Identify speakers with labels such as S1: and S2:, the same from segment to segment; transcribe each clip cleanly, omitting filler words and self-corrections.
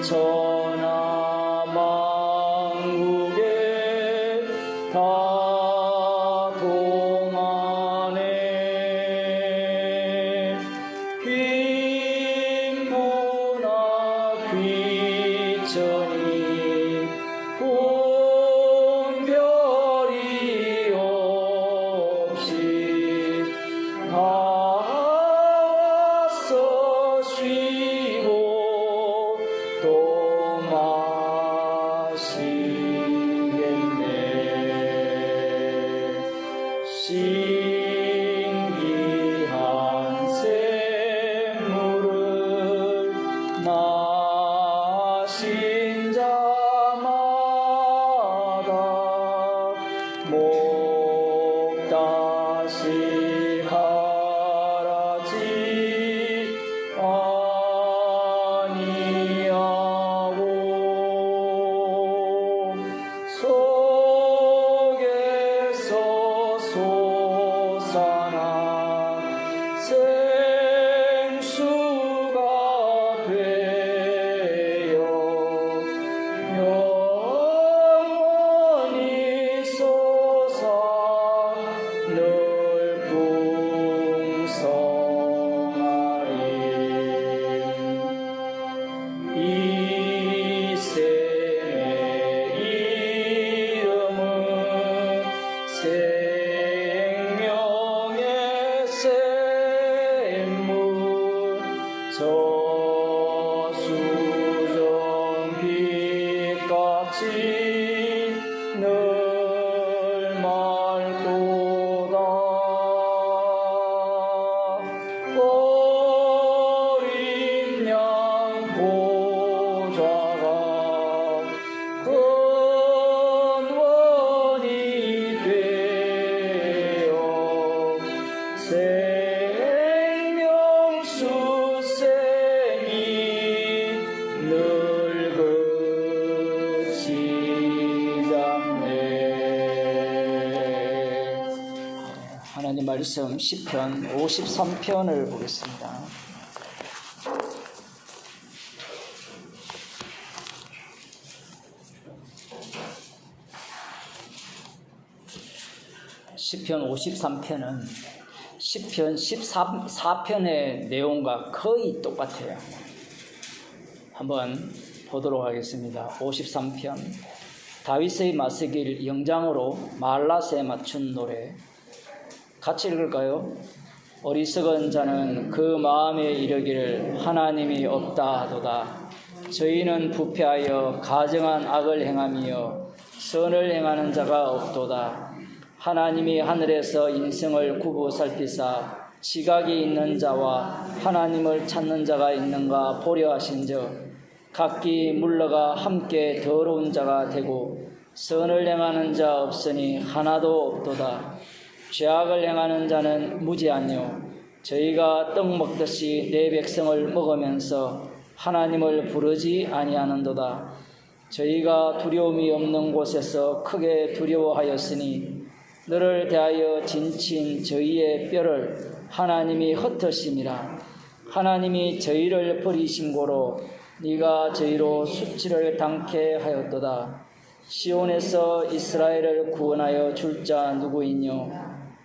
S1: 천하 만국에 다 동하네. 빈부나 귀천이 분별이 없이 나와서 쉬고 또 마시겠네. 신기한 샘물을 마신 자마다 목 다시 가라지 아니하고 속에서 솟아나 생수가 되어 영원히 솟아 늘 풍성하리. 이 샘의 이름은 생명의 샘물, 저수정 빛같이 늘 맑도다. 어린 양 보좌가 근원이 되어 생명수생이 늙으시 잡네. 하나님 말씀 시편 53편을 보겠습니다. 시편 53편은 시편 14편의 내용과 거의 똑같아요. 한번 보도록 하겠습니다. 53편 다윗의 마스길 영장으로 말라스에 맞춘 노래 같이 읽을까요? 어리석은 자는 그 마음에 이르기를 하나님이 없다 하도다. 저희는 부패하여 가증한 악을 행하며 선을 행하는 자가 없도다. 하나님이 하늘에서 인생을 굽어 살피사 지각이 있는 자와 하나님을 찾는 자가 있는가 보려 하신즉 각기 물러가 함께 더러운 자가 되고 선을 행하는 자 없으니 하나도 없도다. 죄악을 행하는 자는 무지하뇨. 저희가 떡 먹듯이 내 백성을 먹으면서 하나님을 부르지 아니하는도다. 저희가 두려움이 없는 곳에서 크게 두려워하였으니 너를 대하여 진친 저희의 뼈를 하나님이 흩으심이라. 하나님이 저희를 버리신 고로 네가 저희로 수치를 당케 하였도다. 시온에서 이스라엘을 구원하여 줄 자 누구이뇨.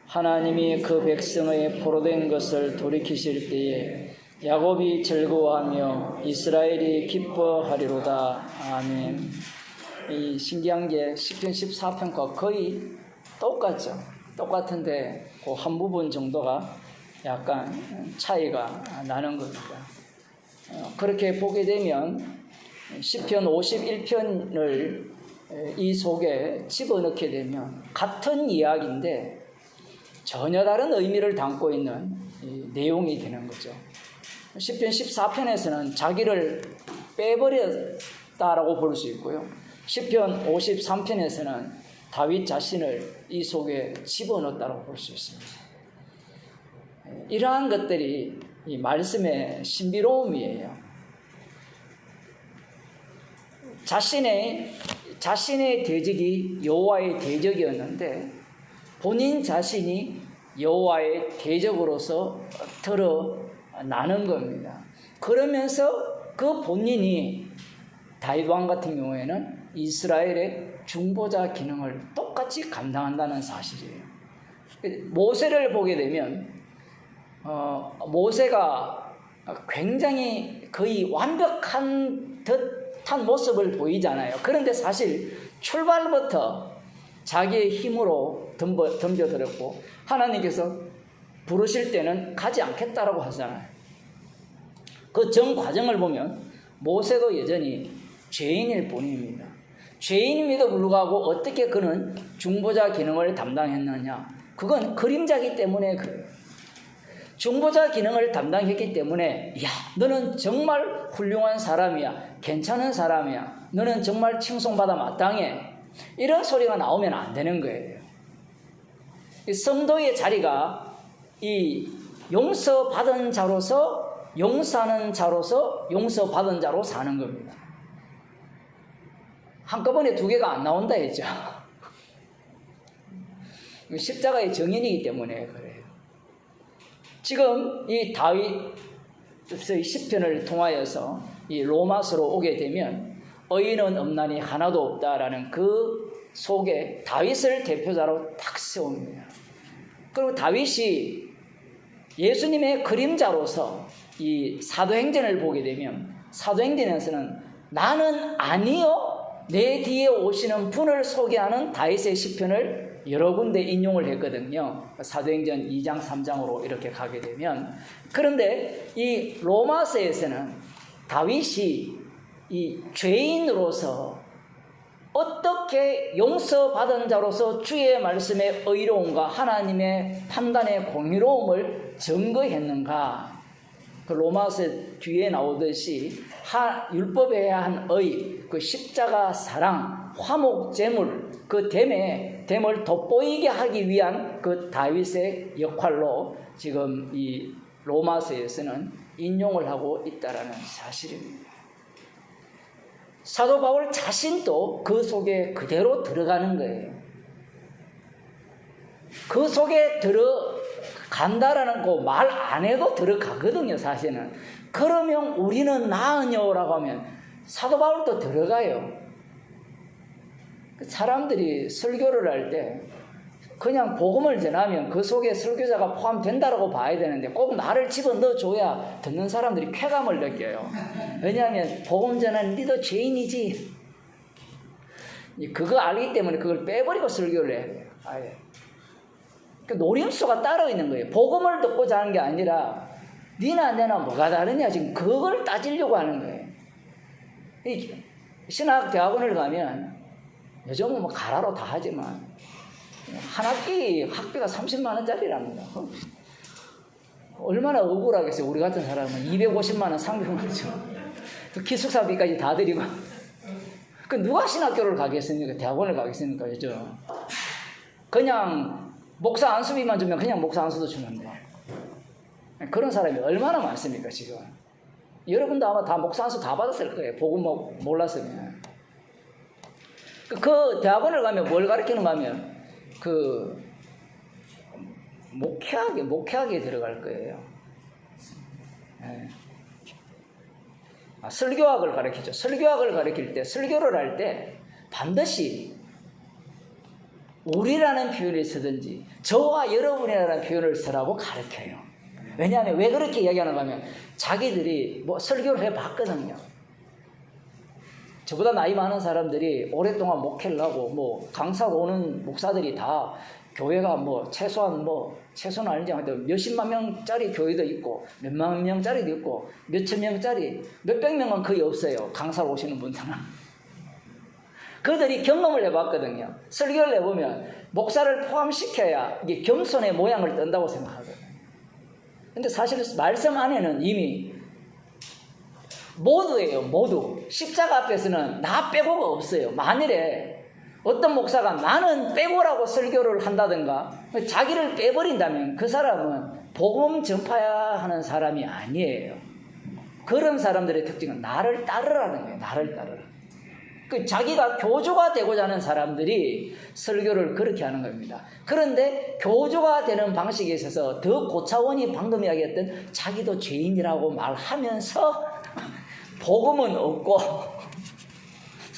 S1: 하나님이 그 백성의 포로된 것을 돌이키실 때에 야곱이 즐거워하며 이스라엘이 기뻐하리로다. 아멘. 이 신기한 게 시편 14편과 거의 똑같죠. 똑같은데 그 한 부분 정도가 약간 차이가 나는 겁니다. 그렇게 보게 되면 시편 51편을 이 속에 집어넣게 되면 같은 이야기인데 전혀 다른 의미를 담고 있는 내용이 되는 거죠. 시편 14편에서는 자기를 빼버렸다라고 볼 수 있고요. 시편 53편에서는 다윗 자신을 이 속에 집어넣었다고 볼 수 있습니다. 이러한 것들이 이 말씀의 신비로움이에요. 자신의 대적이 여호와의 대적이었는데 본인 자신이 여호와의 대적으로서 드러나는 겁니다. 그러면서 그 본인이 다윗 왕 같은 경우에는 이스라엘의 중보자 기능을 똑같이 감당한다는 사실이에요. 모세를 보게 되면 모세가 굉장히 거의 완벽한 듯한 모습을 보이잖아요. 그런데 사실 출발부터 자기의 힘으로 덤벼들었고 하나님께서 부르실 때는 가지 않겠다라고 하잖아요. 그 전 과정을 보면 모세도 여전히 죄인일 뿐입니다. 죄인임에도 불구하고 어떻게 그는 중보자 기능을 담당했느냐? 그건 그림자이기 때문에 그래요. 중보자 기능을 담당했기 때문에 야, 너는 정말 훌륭한 사람이야. 괜찮은 사람이야. 너는 정말 칭송받아 마땅해. 이런 소리가 나오면 안 되는 거예요. 이 성도의 자리가 이 용서받은 자로서 용서하는 자로서 용서받은 자로 사는 겁니다. 한꺼번에 두 개가 안 나온다 했죠. 십자가의 정인이기 때문에 그래요. 지금 이 다윗의 시편을 통하여서 이 로마서로 오게 되면 의인은 없나니 하나도 없다라는 그 속에 다윗을 대표자로 탁 세웁니다. 그리고 다윗이 예수님의 그림자로서 이 사도행전을 보게 되면 사도행전에서는 나는 아니요 내 뒤에 오시는 분을 소개하는 다윗의 시편을 여러 군데 인용을 했거든요. 사도행전 2장 3장으로 이렇게 가게 되면 그런데 이 로마서에서는 다윗이 이 죄인으로서 어떻게 용서받은 자로서 주의 말씀의 의로움과 하나님의 판단의 공의로움을 증거했는가? 그 로마서 뒤에 나오듯이 율법에 한 의, 그 십자가 사랑, 화목 제물, 그 됨을 돋보이게 하기 위한 그 다윗의 역할로 지금 이 로마서에서는 인용을 하고 있다라는 사실입니다. 사도 바울 자신도 그 속에 그대로 들어가는 거예요. 그 속에 들어간다라는 거 말 안 해도 들어가거든요, 사실은. 그러면 우리는 나으냐라고 하면 사도 바울도 들어가요. 사람들이 설교를 할 때 그냥 복음을 전하면 그 속에 설교자가 포함된다라고 봐야 되는데 꼭 나를 집어넣어줘야 듣는 사람들이 쾌감을 느껴요. 왜냐하면 복음 전하는 니도 죄인이지. 그거 알기 때문에 그걸 빼버리고 설교를 해야 돼요. 아예. 그 노림수가 따로 있는 거예요. 복음을 듣고자 하는 게 아니라 니나 내나 뭐가 다르냐 지금 그걸 따지려고 하는 거예요. 이 신학대학원을 가면 요즘은 뭐 가라로 다 하지만 한 학기 학비가 30만 원짜리랍니다. 얼마나 억울하겠어요. 우리 같은 사람은 250만 원, 300만 원죠. 그 기숙사비까지 다 드리고. 그 누가 신학교를 가겠습니까? 대학원을 가겠습니까? 요즘. 그냥 목사 안수비만 주면 그냥 목사 안수도 주는데. 그런 사람이 얼마나 많습니까, 지금. 여러분도 아마 다 목사 안수 다 받았을 거예요. 복음 몰랐으면. 그 대학원을 가면 뭘 가르치는가 하면 그 목회학에 들어갈 거예요. 네. 설교학을 가르치죠. 설교학을 가르칠 때 설교를 할 때 반드시 우리라는 표현을 쓰든지 저와 여러분이라는 표현을 쓰라고 가르쳐요. 왜냐하면 왜 그렇게 이야기하는가 하면 자기들이 뭐 설교를 해봤거든요. 저보다 나이 많은 사람들이 오랫동안 목회를 하고 뭐 강사로 오는 목사들이 다 교회가 뭐 최소는 아니지 몇십만 명짜리 교회도 있고 몇만 명짜리도 있고 몇천 명짜리 몇백 명은 거의 없어요. 강사로 오시는 분들은. 그들이 경험을 해봤거든요. 설교를 해보면 목사를 포함시켜야 이게 겸손의 모양을 뜬다고 생각하거든요. 근데 사실 말씀 안에는 이미 모두예요, 모두. 십자가 앞에서는 나 빼고가 없어요. 만일에 어떤 목사가 나는 빼고라고 설교를 한다든가 자기를 빼버린다면 그 사람은 복음 전파하는 사람이 아니에요. 그런 사람들의 특징은 나를 따르라는 거예요. 나를 따르라. 그 자기가 교주가 되고자 하는 사람들이 설교를 그렇게 하는 겁니다. 그런데 교주가 되는 방식에 있어서 더 고차원이 방금 이야기했던 자기도 죄인이라고 말하면서 복음은 없고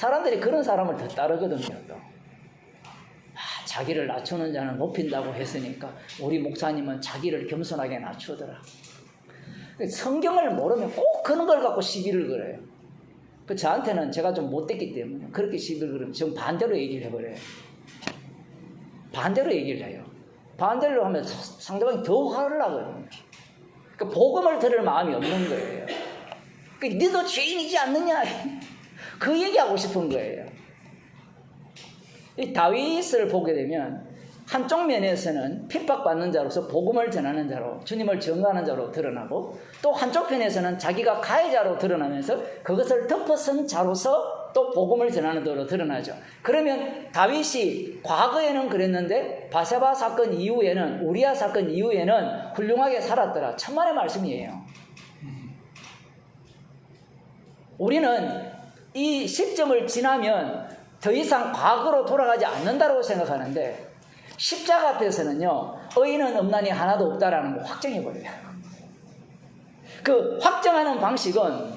S1: 사람들이 그런 사람을 더 따르거든요. 또. 자기를 낮추는 자는 높인다고 했으니까 우리 목사님은 자기를 겸손하게 낮추더라. 성경을 모르면 꼭 그런 걸 갖고 시비를 걸어요. 저한테는 제가 좀 못됐기 때문에 그렇게 시비를 걸으면 전 반대로 얘기를 해버려요. 반대로 얘기를 해요. 반대로 하면 상대방이 더 화를 나거든요. 복음을 들을 마음이 없는 거예요. 너도 죄인이지 않느냐? 그 얘기하고 싶은 거예요. 이 다윗을 보게 되면 한쪽 면에서는 핍박받는 자로서 복음을 전하는 자로 주님을 증거하는 자로 드러나고 또 한쪽 편에서는 자기가 가해자로 드러나면서 그것을 덮어선 자로서 또 복음을 전하는 자로 드러나죠. 그러면 다윗이 과거에는 그랬는데 바세바 사건 이후에는 우리아 사건 이후에는 훌륭하게 살았더라. 천만의 말씀이에요. 우리는 이 시점을 지나면 더 이상 과거로 돌아가지 않는다고 생각하는데 십자가 앞에서는요, 의인은 없나니 하나도 없다라는 거 확정해버려요. 그 확정하는 방식은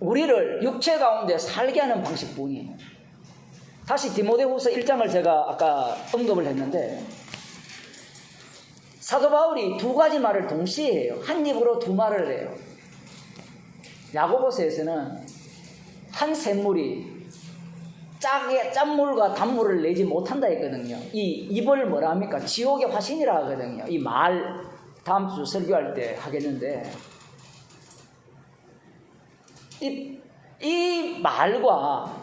S1: 우리를 육체 가운데 살게 하는 방식뿐이에요. 다시 디모데후서 1장을 제가 아까 언급을 했는데 사도 바울이 두 가지 말을 동시에 해요. 한 입으로 두 말을 해요. 야고보서에서는 한 샘물이 짠물과 단물을 내지 못한다 했거든요. 이 입을 뭐라 합니까? 지옥의 화신이라 하거든요. 이 말 다음 주 설교할 때 하겠는데 이 말과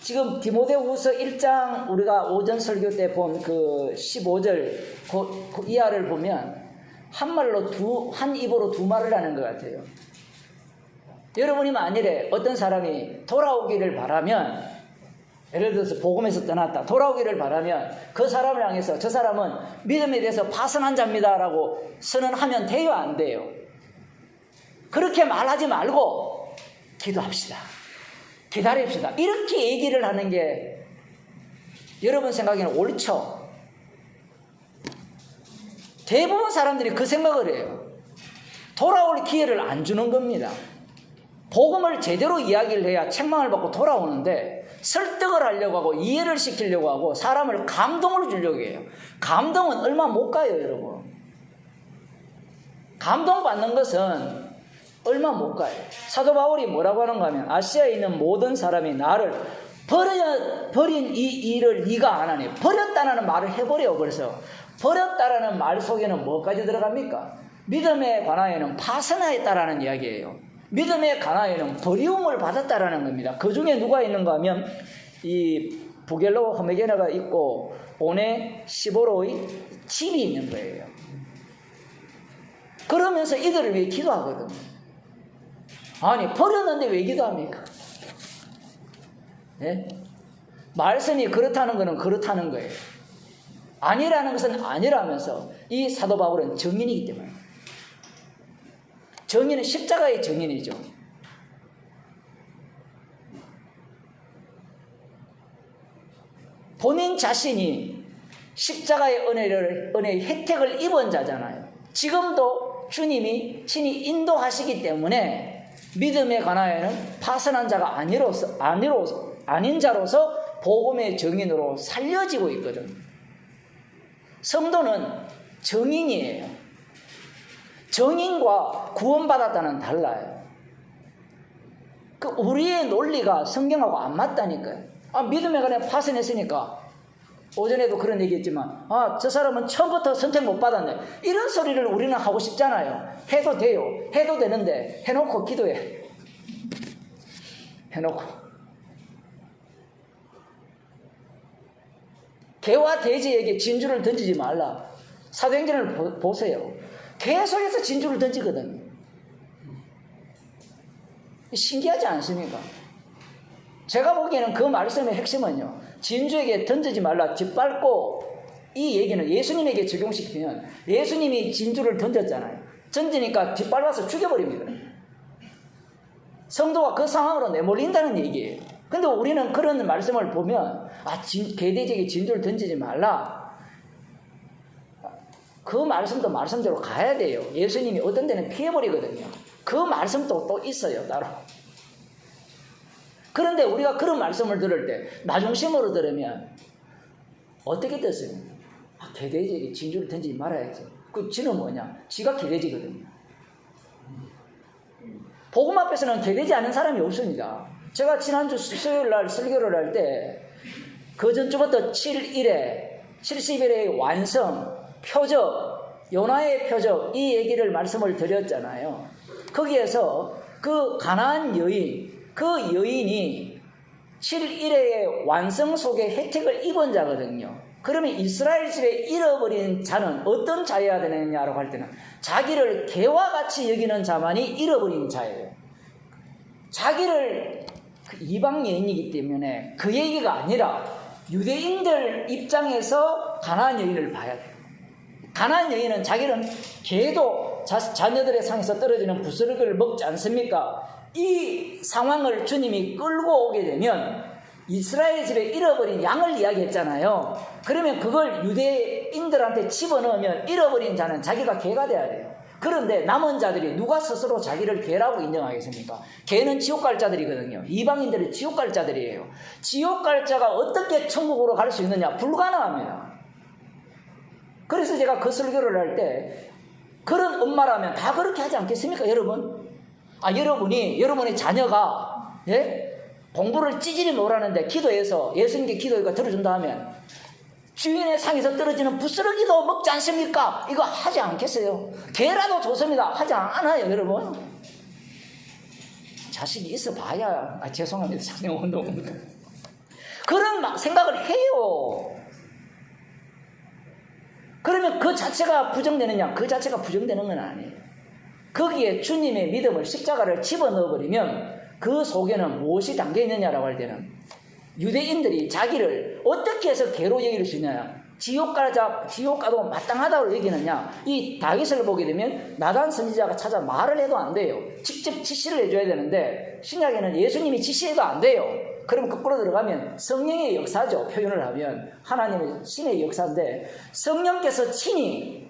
S1: 지금 디모데후서 1장 우리가 오전 설교 때 본 그 15절 그 이하를 보면 한 말로 한 입으로 두 말을 하는 것 같아요. 여러분이 만일에 어떤 사람이 돌아오기를 바라면 예를 들어서 복음에서 떠났다 돌아오기를 바라면 그 사람을 향해서 저 사람은 믿음에 대해서 파선한 자입니다 라고 선언하면 돼요 안 돼요? 그렇게 말하지 말고 기도합시다. 기다립시다. 이렇게 얘기를 하는 게 여러분 생각에는 옳죠? 대부분 사람들이 그 생각을 해요. 돌아올 기회를 안 주는 겁니다. 복음을 제대로 이야기를 해야 책망을 받고 돌아오는데 설득을 하려고 하고 이해를 시키려고 하고 사람을 감동을 주려고 해요. 감동은 얼마 못 가요, 여러분. 감동받는 것은 얼마 못 가요. 사도 바울이 뭐라고 하는가 하면 아시아에 있는 모든 사람이 나를 버린 이 일을 네가 안 하니 버렸다라는 말을 해버려요. 그래서 버렸다라는 말 속에는 뭐까지 들어갑니까? 믿음에 관하여는 파선하였다라는 이야기예요. 믿음에 관하여는 버리움을 받았다라는 겁니다. 그 중에 누가 있는가 하면 이 부겔로 호메게나가 있고 오네 시보로의 집이 있는 거예요. 그러면서 이들을 위해 기도하거든요. 아니 버렸는데 왜 기도합니까? 네? 말씀이 그렇다는 것은 그렇다는 거예요. 아니라는 것은 아니라면서 이 사도 바울은 정인이기 때문에 정인은 십자가의 정인이죠. 본인 자신이 십자가의 은혜의 혜택을 입은 자잖아요. 지금도 주님이 친히 인도하시기 때문에 믿음에 관하여는 파선한 자가 아닌 자로서 복음의 정인으로 살려지고 있거든. 성도는 정인이에요. 정인과 구원받았다는 달라요. 그 우리의 논리가 성경하고 안 맞다니까요. 믿음에 관해 파선했으니까 오전에도 그런 얘기했지만 저 사람은 처음부터 선택 못 받았네. 이런 소리를 우리는 하고 싶잖아요. 해도 돼요. 해도 되는데 해놓고 기도해. 해놓고 개와 돼지에게 진주를 던지지 말라. 사도행전을 보세요. 계속해서 진주를 던지거든요. 신기하지 않습니까? 제가 보기에는 그 말씀의 핵심은요, 진주에게 던지지 말라, 짓밟고, 이 얘기는 예수님에게 적용시키면 예수님이 진주를 던졌잖아요. 던지니까 짓밟아서 죽여버립니다. 성도가 그 상황으로 내몰린다는 얘기예요. 근데 우리는 그런 말씀을 보면 개돼지에게 진주를 던지지 말라. 그 말씀도 말씀대로 가야 돼요. 예수님이 어떤 데는 피해버리거든요. 그 말씀도 또 있어요, 따로. 그런데 우리가 그런 말씀을 들을 때 나중심으로 들으면 어떻게 됐습니까? 개돼지에게 진주를 던지지 말아야지. 그 지는 뭐냐? 지가 개돼지거든요. 복음 앞에서는 개돼지 않은 사람이 없습니다. 제가 지난주 수요일 날 설교를 할 때 그 전주부터 70일의 완성, 표적, 요나의 표적 이 얘기를 말씀을 드렸잖아요. 거기에서 그 가나안 여인, 그 여인이 7일의 완성 속에 혜택을 입은 자거든요. 그러면 이스라엘 집에 잃어버린 자는 어떤 자여야 되느냐라고 할 때는 자기를 개와 같이 여기는 자만이 잃어버린 자예요. 자기를 이방 여인이기 때문에 그 얘기가 아니라 유대인들 입장에서 가나안 여인을 봐야 돼요. 가나안 여인은 자기는 개도 자녀들의 상에서 떨어지는 부스러기를 먹지 않습니까? 이 상황을 주님이 끌고 오게 되면 이스라엘 집에 잃어버린 양을 이야기했잖아요. 그러면 그걸 유대인들한테 집어넣으면 잃어버린 자는 자기가 개가 돼야 돼요. 그런데 남은 자들이 누가 스스로 자기를 개라고 인정하겠습니까? 개는 지옥 갈 자들이거든요. 이방인들이 지옥 갈 자들이에요. 지옥 갈 자가 어떻게 천국으로 갈 수 있느냐? 불가능합니다. 그래서 제가 그 설교를 할 때 그런 엄마라면 다 그렇게 하지 않겠습니까, 여러분? 여러분의 자녀가 공부를 찌질이 못하는데 기도해서 예수님께 기도가 들어준다 하면 주인의 상에서 떨어지는 부스러기도 먹지 않습니까? 이거 하지 않겠어요? 개라도 좋습니다. 하지 않아요, 여러분? 자식이 있어 봐야, 죄송합니다. 자녀운동입니다. 그런 생각을 해요. 그러면 그 자체가 부정되느냐? 그 자체가 부정되는 건 아니에요. 거기에 주님의 믿음을, 십자가를 집어넣어버리면 그 속에는 무엇이 담겨있느냐라고 할 때는 유대인들이 자기를 어떻게 해서 개로 여길 수 있느냐, 지옥가도 마땅하다고 여기느냐. 이 다윗을 보게 되면 나단 선지자가 찾아 말을 해도 안 돼요. 직접 지시를 해줘야 되는데 신약에는 예수님이 지시해도 안 돼요. 그럼 거꾸로 들어가면 성령의 역사죠. 표현을 하면 하나님의 신의 역사인데 성령께서 친히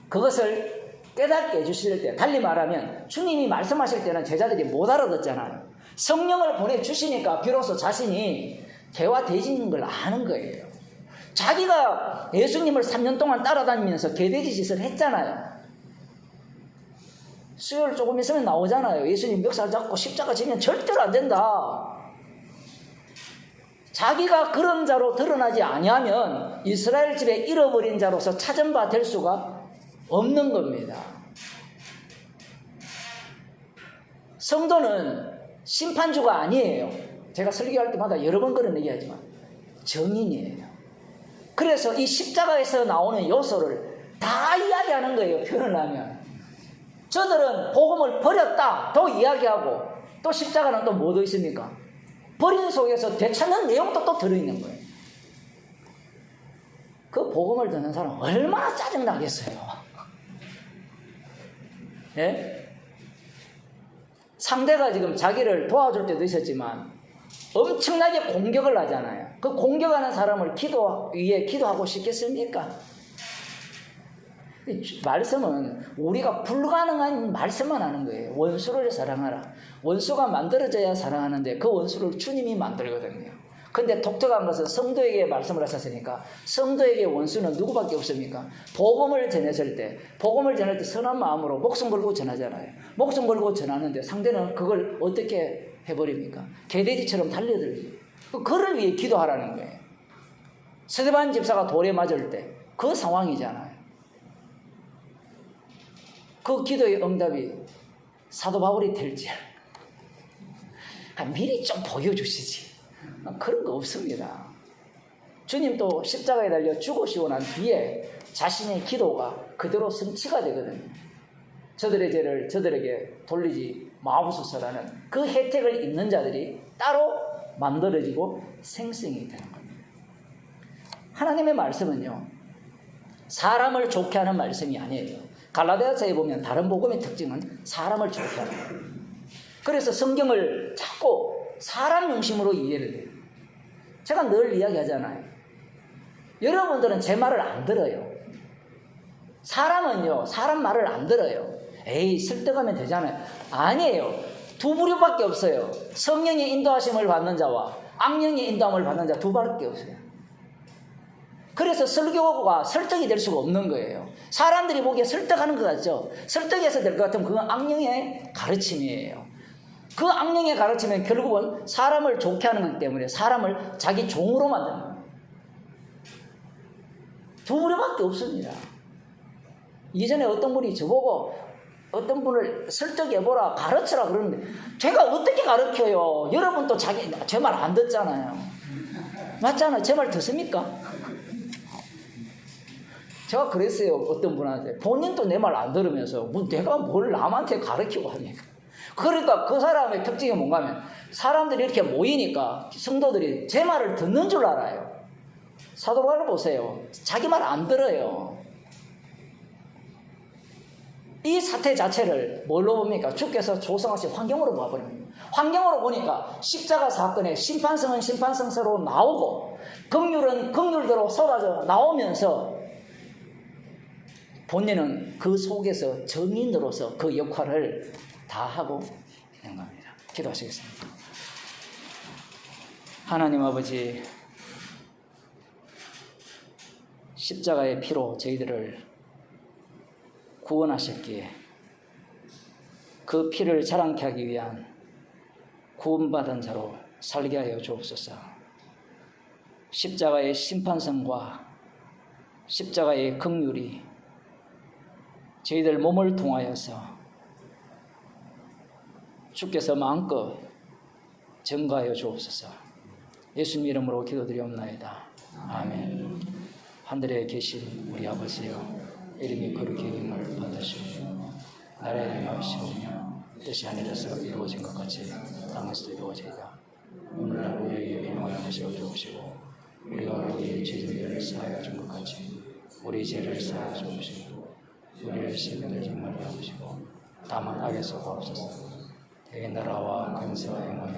S1: 그것을 깨닫게 해주실 때, 달리 말하면 주님이 말씀하실 때는 제자들이 못 알아듣잖아요. 성령을 보내주시니까 비로소 자신이 개와 돼지인 걸 아는 거예요. 자기가 예수님을 3년 동안 따라다니면서 개돼지 짓을 했잖아요. 수요일 조금 있으면 나오잖아요. 예수님 멱살 잡고 십자가 지면 절대로 안 된다. 자기가 그런 자로 드러나지 아니하면 이스라엘 집에 잃어버린 자로서 찾은 바 될 수가 없는 겁니다. 성도는 심판주가 아니에요. 제가 설교할 때마다 여러 번 그런 얘기하지만 정인이에요. 그래서 이 십자가에서 나오는 요소를 다 이야기하는 거예요. 표현을 하면 저들은 복음을 버렸다 또 이야기하고, 또 십자가는 또 뭐 더 있습니까? 버린 속에서 되찾는 내용도 또 들어있는 거예요. 그 복음을 듣는 사람은 얼마나 짜증나겠어요. 예? 상대가 지금 자기를 도와줄 때도 있었지만 엄청나게 공격을 하잖아요. 그 공격하는 사람을 기도 위에 기도하고 싶겠습니까? 말씀은 우리가 불가능한 말씀만 하는 거예요. 원수를 사랑하라. 원수가 만들어져야 사랑하는데 그 원수를 주님이 만들거든요. 근데 독특한 것은 성도에게 말씀을 하셨으니까 성도에게 원수는 누구밖에 없습니까? 복음을 전했을 때 선한 마음으로 목숨 걸고 전하잖아요. 목숨 걸고 전하는데 상대는 그걸 어떻게 해버립니까? 개돼지처럼 달려들죠. 그를 위해 기도하라는 거예요. 스데반 집사가 돌에 맞을 때 그 상황이잖아요. 그 기도의 응답이 사도 바울이 될지 미리 좀 보여주시지. 그런 거 없습니다. 주님도 십자가에 달려 죽으시고 난 뒤에 자신의 기도가 그대로 성취가 되거든요. 저들의 죄를 저들에게 돌리지 마옵소서라는 그 혜택을 입는 자들이 따로 만들어지고 생성이 되는 겁니다. 하나님의 말씀은요, 사람을 좋게 하는 말씀이 아니에요. 갈라디아서에 보면 다른 복음의 특징은 사람을 좋게 하는 거예요. 그래서 성경을 자꾸 사람 중심으로 이해를 해요. 제가 늘 이야기하잖아요. 여러분들은 제 말을 안 들어요. 사람은요, 사람 말을 안 들어요. 에이, 설득하면 되잖아요. 아니에요. 두 부류밖에 없어요. 성령의 인도하심을 받는 자와 악령의 인도함을 받는 자 두 밖에 없어요. 그래서 설교가 설득이 될 수가 없는 거예요. 사람들이 보기에 설득하는 것 같죠. 설득해서 될 것 같으면 그건 악령의 가르침이에요. 그 악령의 가르침은 결국은 사람을 좋게 하는 거기 때문에 사람을 자기 종으로 만드는 거예요. 두 부류밖에 없습니다. 예전에 어떤 분이 저보고 어떤 분을 설득해보라, 가르쳐라 그러는데 제가 어떻게 가르쳐요? 여러분도 제 말 안 듣잖아요. 맞잖아요. 제 말 듣습니까? 제가 그랬어요. 어떤 분한테. 본인도 내 말 안 들으면서 내가 뭘 남한테 가르치고 하니까. 그러니까 그 사람의 특징이 뭔가 하면 사람들이 이렇게 모이니까 성도들이 제 말을 듣는 줄 알아요. 사도 바울을 보세요. 자기 말 안 들어요. 이 사태 자체를 뭘로 봅니까? 주께서 조성하신 환경으로 봐버립니다. 환경으로 보니까 십자가 사건의 심판성은 심판성대로 나오고 긍휼은 긍휼대로 쏟아져 나오면서 본인은 그 속에서 정인으로서 그 역할을 다 하고 있는 겁니다. 기도하시겠습니다. 하나님 아버지, 십자가의 피로 저희들을 구원하셨기에 그 피를 자랑케 하기 위한 구원받은 자로 살게 하여 주옵소서. 십자가의 심판성과 십자가의 긍휼이 저희들 몸을 통하여서 주께서 마음껏 증거하여 주옵소서. 예수님 이름으로 기도드리옵나이다. 아멘. 하늘에 계신 우리 아버지여, 이름이 거룩히 여김을 받으시오며 나라의 임하시오며 뜻이 하늘에서 이루어진 것 같이 땅에서도 이루어지이다. 오늘날 우리에게 일용할 것을 주옵시고 우리가 우리의 죄들을 사하여 준 것 같이 우리 죄를 사하여 주옵시고 우리를 시험에 들지 말게 하시고 다만 악에서 구하옵소서. 대개 나라와 권세와 영광이